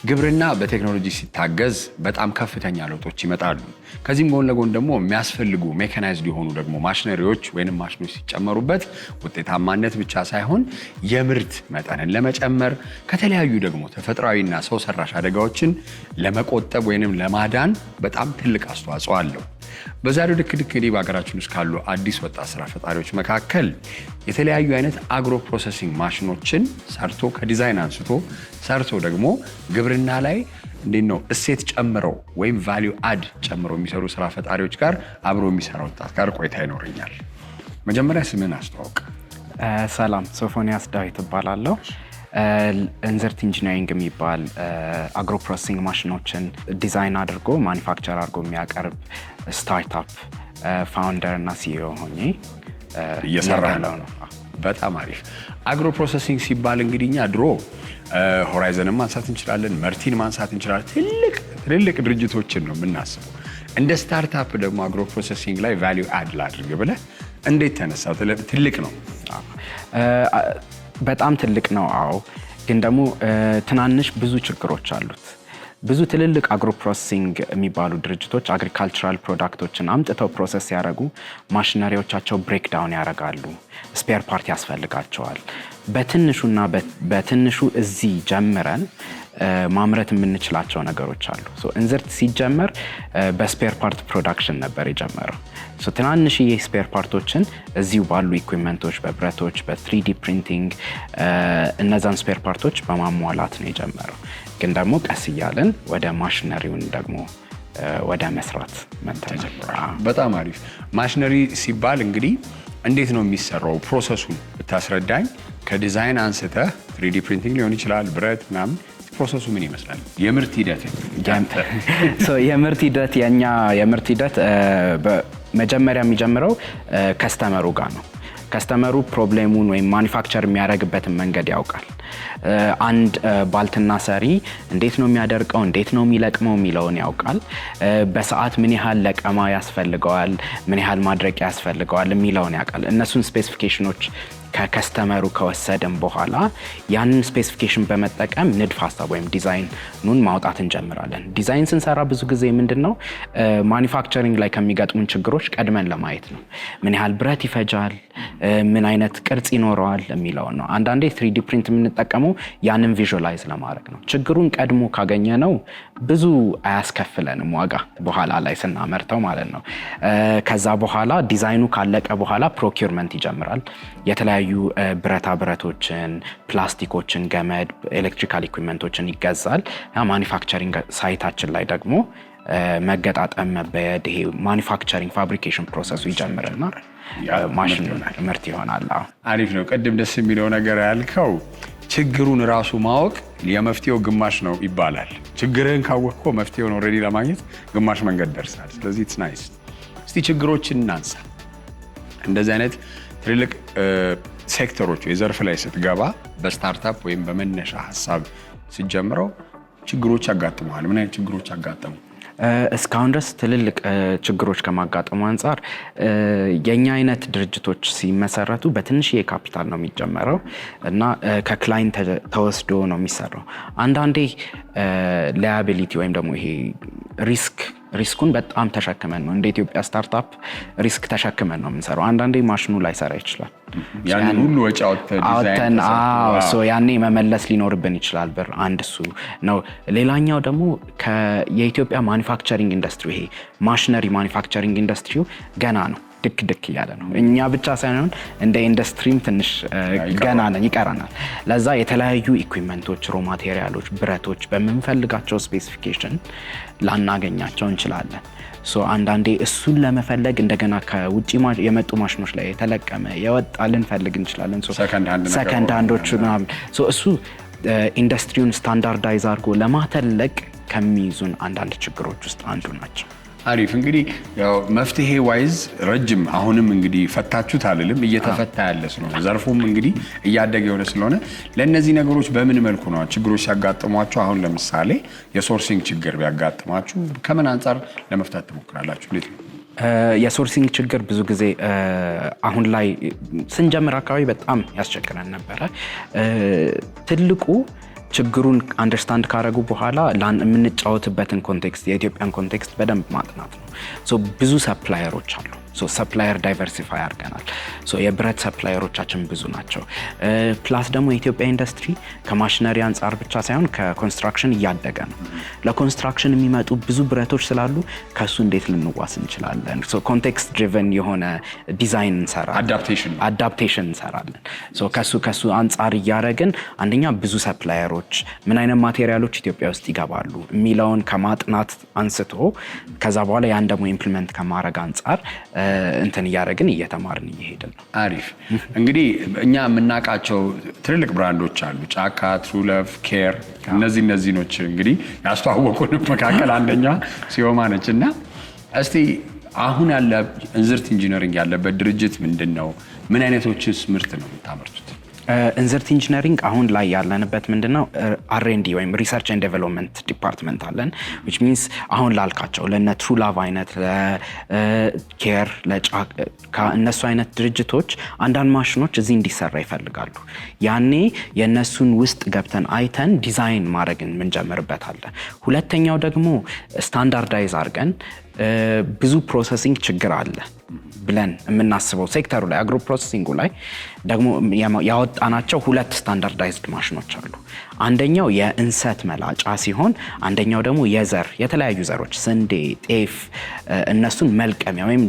ግብርና በቴክኖሎጂ ሲታገዝ በጣም ከፍተኛ ለውጦች ይመጣሉ። ከዚህም ጎን ለጎን ደግሞ የሚያስፈልጉ ሜካናይዝድ የሆኑ ደግሞ ማሽነሪዎች ወይንም ማሽኖች ሲጨመሩበት ውጤታማነት ብቻ ሳይሆን የምርት መጠንን ለመጨመር ከተለያዩ ደግሞ ተፈጥሯዊና ሰው ሰራሽ አደጋዎችን ለመቆጠብ ወይንም ለማዳን በጣም ትልቅ አስተዋጽኦ አለው። በዛሬው ድክድክ በሀገራችን ውስጥ ካሉ አዲስ ወጣት ስራ ፈጣሪዎች መካከል የተለያዩ አይነት አግሮ ፕሮሰሲንግ ማሽኖችን ሰርቶ ከዲዛይን አንስቶ ሰርቶ ደግሞ ግብርና ላይ እንዴት ነው እሴት ጨምረው ወይም ቫልዩ አድ ጨምረው የሚሰሩ ስራ ፈጣሪዎች ጋር አብሮ የሚሰራ ወጣት ጋር ቆይታ ይኖረኛል። መጀመሪያ ስምን አስተዋውቅ። ሰላም፣ ሶፎንያስ ዳዊት እባላለሁ። እንዝርት ኢንጂነሪንግ የሚባል አግሮ ፕሮሰሲንግ ማሽኖችን ዲዛይን አድርጎ ማኒፋክቸር አድርጎ የሚያቀርብ ስታርታፕ ፋውንደር እና ሲኢኦ ሆኜ እየሰራህ ነው። በጣም አሪፍ። አግሮ ፕሮሰሲንግ ሲባል እንግዲህ እኛ ድሮ ሆራይዘንን ማንሳት እንችላለን፣ መርቲን ማንሳት እንችላለን። ትልልቅ ድርጅቶችን ነው የምናስበው። እንደ ስታርታፕ ደግሞ አግሮ ፕሮሰሲንግ ላይ ቫልዩ አድ ላድርግ ብለህ እንዴት ተነሳ? ትልቅ ነው፣ በጣም ትልቅ ነው። አዎ፣ ግን ደግሞ ትናንሽ ብዙ ችግሮች አሉት። ብዙ ትልልቅ አግሮ ፕሮሰሲንግ የሚባሉ ድርጅቶች አግሪካልቸራል ፕሮዳክቶችን አምጥተው ፕሮሰስ ያደርጉ ማሽነሪዎቻቸው ብሬክዳውን ያደርጋሉ፣ ስፔር ፓርት ያስፈልጋቸዋል። በትንሹና በትንሹ እዚህ ጀምረን ማምረት የምንችላቸው ነገሮች አሉ። እንዝርት ሲጀመር በስፔር ፓርት ፕሮዳክሽን ነበር የጀመረው። ትናንሽ የስፔር ፓርቶችን እዚሁ ባሉ ኢኩዊፕመንቶች፣ በብረቶች፣ በ3D ፕሪንቲንግ እነዛን ስፔር ፓርቶች በማሟላት ነው የጀመረው። ግን ደግሞ ቀስ እያለን ወደ ማሽነሪውን ደግሞ ወደ መስራት መተናል። በጣም አሪፍ። ማሽነሪ ሲባል እንግዲህ እንዴት ነው የሚሰራው? ፕሮሰሱን ብታስረዳኝ። ከዲዛይን አንስተህ 3D ፕሪንቲንግ ሊሆን ይችላል፣ ብረት ምናምን፣ ፕሮሰሱ ምን ይመስላል? የምርት ሂደት የኛ የምርት ሂደት መጀመሪያ የሚጀምረው ከስተመሩ ጋር ነው። ከስተመሩ ፕሮብሌሙን ወይም ማኒፋክቸር የሚያደርግበትን መንገድ ያውቃል። አንድ ባልትና ሰሪ እንዴት ነው የሚያደርቀው፣ እንዴት ነው የሚለቅመው የሚለውን ያውቃል። በሰዓት ምን ያህል ለቀማ ያስፈልገዋል፣ ምን ያህል ማድረቂያ ያስፈልገዋል የሚለውን ያውቃል። እነሱን ስፔሲፊኬሽኖች ከከስተመሩ ከወሰደን በኋላ ያንን ስፔሲፊኬሽን በመጠቀም ንድፍ ሐሳብ ወይም ዲዛይኑን ማውጣት እንጀምራለን። ዲዛይን ስንሰራ ብዙ ጊዜ ምንድነው ማኒፋክቸሪንግ ላይ ከሚገጥሙን ችግሮች ቀድመን ለማየት ነው። ምን ያህል ብረት ይፈጃል፣ ምን አይነት ቅርጽ ይኖረዋል የሚለው ነው። አንዳንዴ 3D ፕሪንት የምንጠቀመው ያንን ቪዥዋላይዝ ለማድረግ ነው። ችግሩን ቀድሞ ካገኘ ነው ብዙ አያስከፍለንም ዋጋ በኋላ ላይ ስናመርተው ማለት ነው። ከዛ በኋላ ዲዛይኑ ካለቀ በኋላ ፕሮኪውርመንት ይጀምራል። የተለያዩ ብረታ ብረቶችን፣ ፕላስቲኮችን፣ ገመድ፣ ኤሌክትሪካል ኢኩዊፕመንቶችን ይገዛል። ማኒፋክቸሪንግ ሳይታችን ላይ ደግሞ መገጣጠም፣ መበየድ፣ ይሄ ማኒፋክቸሪንግ ፋብሪኬሽን ፕሮሰሱ ይጀምርና ማሽኑ ምርት ይሆናል። አሪፍ ነው። ቅድም ደስ የሚለው ነገር ያልከው ችግሩን ራሱ ማወቅ የመፍትሄው ግማሽ ነው ይባላል። ችግርህን ካወቅከው መፍትሄውን ኦልሬዲ ለማግኘት ግማሽ መንገድ ደርሳል። ስለዚህ ኢትስ ናይስ። እስቲ ችግሮችን እናንሳ። እንደዚህ አይነት ትልልቅ ሴክተሮች የዘርፍ ላይ ስትገባ በስታርታፕ ወይም በመነሻ ሀሳብ ስትጀምረው ችግሮች ያጋጥመዋል። ምን አይነት ችግሮች ያጋጥሙ? እስካሁን ድረስ ትልልቅ ችግሮች ከማጋጠሙ አንጻር የኛ አይነት ድርጅቶች ሲመሰረቱ በትንሽ የካፒታል ነው የሚጀመረው እና ከክላይንት ተወስዶ ነው የሚሰራው። አንዳንዴ ላያቢሊቲ ወይም ደግሞ ይሄ ሪስኩን በጣም ተሸክመን ነው እንደ ኢትዮጵያ ስታርታፕ ሪስክ ተሸክመን ነው የምንሰራው። አንዳንዴ ማሽኑ ላይሰራ ይችላል። ያንን ሁሉ ወጪ አውጥተን ያኔ መመለስ ሊኖርብን ይችላል ብር። አንድ እሱ ነው። ሌላኛው ደግሞ የኢትዮጵያ ማኒፋክቸሪንግ ኢንዱስትሪ ይሄ ማሽነሪ ማኒፋክቸሪንግ ኢንዱስትሪው ገና ነው፣ ድክ እያለ ነው። እኛ ብቻ ሳይሆን እንደ ኢንዱስትሪም ትንሽ ገና ነን፣ ይቀራናል። ለዛ የተለያዩ ኢኩዊፕመንቶች፣ ሮ ማቴሪያሎች፣ ብረቶች በምንፈልጋቸው ስፔሲፊኬሽን ላናገኛቸው እንችላለን። አንዳንዴ እሱን ለመፈለግ እንደገና ከውጪ የመጡ ማሽኖች ላይ የተለቀመ የወጣ ልንፈልግ እንችላለን። ሰከንድ ሃንዶች ምናምን እሱ ኢንዱስትሪውን ስታንዳርዳይዝ አድርጎ ለማተለቅ ከሚይዙን አንዳንድ ችግሮች ውስጥ አንዱ ናቸው። አሪፍ። እንግዲህ ያው መፍትሄ ዋይዝ ረጅም አሁንም እንግዲህ ፈታችሁት አልልም፣ እየተፈታ ያለ ስለሆነ ዘርፉም እንግዲህ እያደገ የሆነ ስለሆነ ለእነዚህ ነገሮች በምን መልኩ ነው ችግሮች ሲያጋጥሟችሁ? አሁን ለምሳሌ የሶርሲንግ ችግር ቢያጋጥማችሁ ከምን አንጻር ለመፍታት ትሞክራላችሁ? እንዴት ነው? የሶርሲንግ ችግር ብዙ ጊዜ አሁን ላይ ስንጀምር አካባቢ በጣም ያስቸግረን ነበረ። ትልቁ ችግሩን አንደርስታንድ ካረጉ በኋላ የምንጫወትበትን ኮንቴክስት የኢትዮጵያን ኮንቴክስት በደንብ ማጥናት ነው። ብዙ ሰፕላየሮች አሉ። ሰፕላየር ዳይቨርሲፋይ አድርገናል። የብረት ሰፕላየሮቻችን ብዙ ናቸው። ፕላስ ደግሞ የኢትዮጵያ ኢንዱስትሪ ከማሽነሪ አንጻር ብቻ ሳይሆን ከኮንስትራክሽን እያደገ ነው። ለኮንስትራክሽን የሚመጡ ብዙ ብረቶች ስላሉ ከሱ እንዴት ልንዋስ እንችላለን? ኮንቴክስት ድሪቨን የሆነ ዲዛይን እንሰራለን፣ አዳፕቴሽን እንሰራለን። ከሱ አንጻር እያደረግን አንደኛ ብዙ ሰፕላየሮች ምን አይነት ማቴሪያሎች ኢትዮጵያ ውስጥ ይገባሉ የሚለውን ከማጥናት አንስቶ ከዛ በኋላ ያን ደግሞ ኢምፕሊመንት ከማድረግ አንጻር እንትን እያደረግን እየተማርን እየሄድን ነው። አሪፍ። እንግዲህ እኛ የምናውቃቸው ትልልቅ ብራንዶች አሉ፣ ጫካ፣ ትሩለቭ፣ ኬር። እነዚህ ኖች እንግዲህ ያስተዋወቁን መካከል አንደኛ ሲዮማ ነች። እና እስቲ አሁን ያለ እንዝርት ኢንጂነሪንግ ያለበት ድርጅት ምንድን ነው? ምን አይነቶችስ ምርት ነው የምታመርቱት? እንዝርት ኢንጂነሪንግ አሁን ላይ ያለንበት ምንድነው R&D ወይም ሪሰርች ኤንድ ዴቨሎፕመንት ዲፓርትመንት አለን። which means አሁን ላልካቸው ለነ ትሩላቭ አይነት ለኬር እነሱ አይነት ድርጅቶች አንዳንድ ማሽኖች እዚህ እንዲሰራ ይፈልጋሉ። ያኔ የነሱን ውስጥ ገብተን አይተን ዲዛይን ማድረግን ምንጀምርበታለን። ሁለተኛው ደግሞ ስታንዳርዳይዝ አድርገን ብዙ ፕሮሰሲንግ ችግር አለ ብለን የምናስበው ሴክተሩ ላይ አግሮ ፕሮሰሲንጉ ላይ ደግሞ ያወጣናቸው 2 ስታንዳርዳይዝድ ማሽኖች አሉ። አንደኛው የእንሰት መላጫ ሲሆን አንደኛው ደግሞ የተለያዩ ዘሮች ስንዴ፣ ጤፍ እነሱን መልቀሚያ ወይም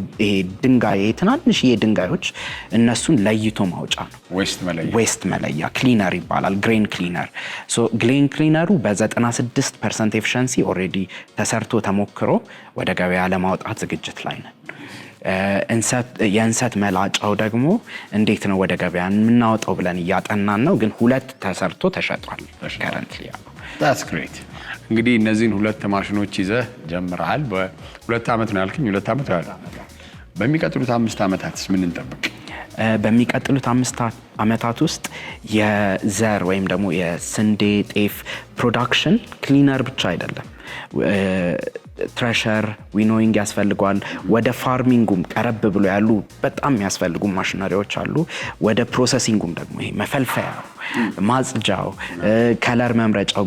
ድንጋይ ትናንሽ ድንጋዮች እነሱን ለይቶ ማውጫ ነው። ዌስት መለያ ክሊነር ይባላል። ግሬን ክሊነር። ግሬን ክሊነሩ በ96% ኤፊሸንሲ ኦልሬዲ ተሰርቶ ተሞክሮ ወደ ገበያ ለማውጣት ዝግጅት ላይ ነን። የእንሰት መላጫው ደግሞ እንዴት ነው ወደ ገበያ የምናወጣው ብለን እያጠናን ነው። ግን 2 ተሰርቶ ተሸጧል ከረንትሊ። that's great። እንግዲህ እነዚህን 2 ማሽኖች ይዘህ ጀምረሃል። በ2 ዓመት ነው ያልከኝ። 2 ዓመት ያለ በሚቀጥሉት 5 ዓመታትስ ምን እንጠብቅ? በሚቀጥሉት 5 ዓመታት ውስጥ የዘር ወይም ደግሞ የስንዴ ጤፍ ፕሮዳክሽን ክሊነር ብቻ አይደለም፣ ትሬሸር ዊኖዊንግ ያስፈልጓል። ወደ ፋርሚንጉም ቀረብ ብሎ ያሉ በጣም የሚያስፈልጉ ማሽነሪዎች አሉ። ወደ ፕሮሰሲንጉም ደግሞ ይሄ መፈልፈያው፣ ማጽጃው፣ ከለር መምረጫው፣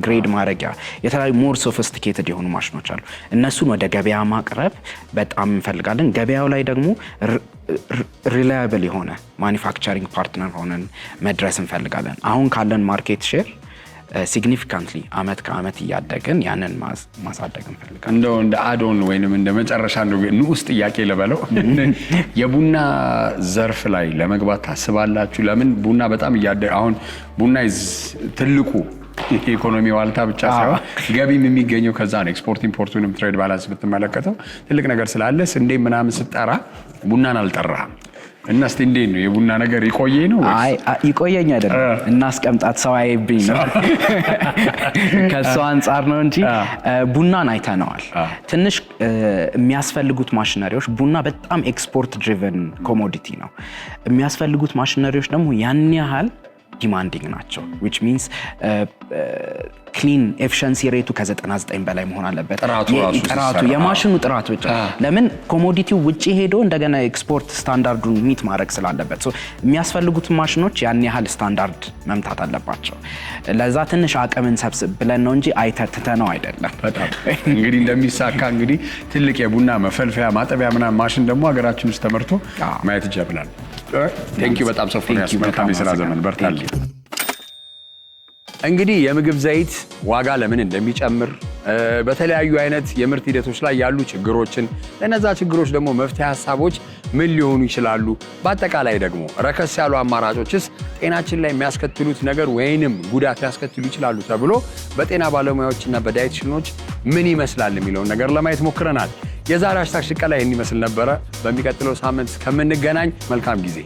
ግሬድ ማድረጊያ የተለያዩ ሞር ሶፊስቲኬትድ የሆኑ ማሽኖች አሉ። እነሱን ወደ ገበያ ማቅረብ በጣም እንፈልጋለን። ገበያው ላይ ደግሞ ሪላያብል የሆነ ማኒፋክቸሪንግ ፓርትነር ሆነን መድረስ እንፈልጋለን። አሁን ካለን ማርኬት ሼር ሲግኒፊካንትሊ አመት ከአመት እያደግን ያንን ማሳደግ እንፈልጋለን። እንደው እንደ አዶን ወይንም እንደ መጨረሻ ንዑስ ጥያቄ ልበለው፣ የቡና ዘርፍ ላይ ለመግባት ታስባላችሁ? ለምን ቡና በጣም እያደገ አሁን ቡና ትልቁ የኢኮኖሚ ዋልታ ብቻ ሳይሆን ገቢም የሚገኘው ከዛ ነው። ኤክስፖርት ኢምፖርቱንም ትሬድ ባላንስ ብትመለከተው ትልቅ ነገር ስላለ ስንዴ ምናምን ስጠራ ቡናን አልጠራህም። እና እስቲ እንዴት ነው የቡና ነገር ይቆየ ነው ወይስ? አይ ይቆየኝ አይደለም፣ እናስቀምጣት ሰው አይብኝ ነው ከሱ አንጻር ነው እንጂ ቡናን አይተነዋል። ትንሽ የሚያስፈልጉት ማሽነሪዎች ቡና በጣም ኤክስፖርት ድሪቨን ኮሞዲቲ ነው። የሚያስፈልጉት ማሽነሪዎች ደግሞ ያን ያህል ዲማንዲንግ ናቸው። which means ክሊን ኤፊሽንሲ ሬቱ ከ99 በላይ መሆን አለበት። ጥራቱ የማሽኑ ጥራት ብቻ ለምን ኮሞዲቲው ውጪ ሄዶ እንደገና ኤክስፖርት ስታንዳርዱን ሚት ማድረግ ስላለበት የሚያስፈልጉት ማሽኖች ያን ያህል ስታንዳርድ መምታት አለባቸው። ለዛ ትንሽ አቅምን ሰብስብ ብለን ነው እንጂ አይተትተነው አይደለም። በጣም እንግዲህ እንደሚሳካ እንግዲህ ትልቅ የቡና መፈልፈያ ማጠቢያ ምናምን ማሽን ደግሞ ሀገራችን ውስጥ ተመርቶ ማየት ይጀምራል። ቴንክ ዩ በጣም ሶፎንያስ፣ መልካም የሥራ ዘመን፣ በርታልኝ። እንግዲህ የምግብ ዘይት ዋጋ ለምን እንደሚጨምር በተለያዩ አይነት የምርት ሂደቶች ላይ ያሉ ችግሮችን፣ ለነዛ ችግሮች ደግሞ መፍትሄ ሀሳቦች ምን ሊሆኑ ይችላሉ፣ በአጠቃላይ ደግሞ ረከስ ያሉ አማራጮችስ ጤናችን ላይ የሚያስከትሉት ነገር ወይንም ጉዳት ሊያስከትሉ ይችላሉ ተብሎ በጤና ባለሙያዎችና በዳይቲሽኖች ምን ይመስላል የሚለውን ነገር ለማየት ሞክረናል። የዛሬ #ሽቀላ ይህን ይመስል ነበረ። በሚቀጥለው ሳምንት ከምንገናኝ መልካም ጊዜ